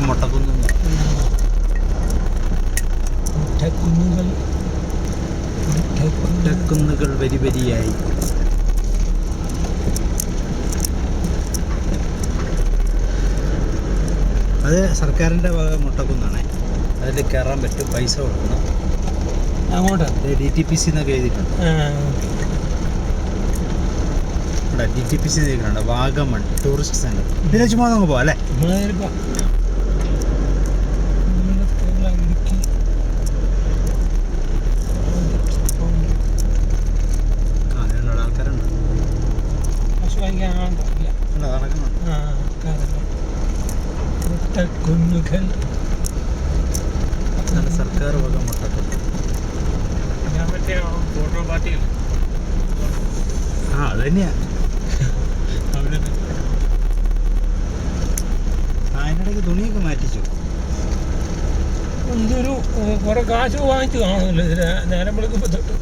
മുട്ടക്കുന്ന് മുട്ടക്കുന്നുകൾ വരി വരിയായി. അത് സർക്കാരിൻ്റെ വക മുട്ടക്കുന്നാണ്. അതിൽ കയറാൻ പറ്റും, പൈസ കൊടുക്കണം. അങ്ങോട്ട് DTPC എന്നൊക്കെ എഴുതിയിട്ടുണ്ട്. ഇവിടെ DTPC എഴുതിയിട്ടുണ്ട്, വാഗമൺ ടൂറിസ്റ്റ് സെൻറ്റർ. ഇതിനെ ചുമ്മാ നമുക്ക് പോകാം അല്ലേ? ആൾക്കാരുണ്ട്, സർക്കാർ വക മുട്ടക്കുന്ന്. അത് തന്നെയാ. അതിനിടയ്ക്ക് തുണിയൊക്കെ മാറ്റിച്ചു. എന്തൊരു കുറെ കാശ് വാങ്ങിച്ചു കാണുമല്ലോ ഇതിന് നേരം വെളുക്കുമ്പോൾ തൊട്ട്.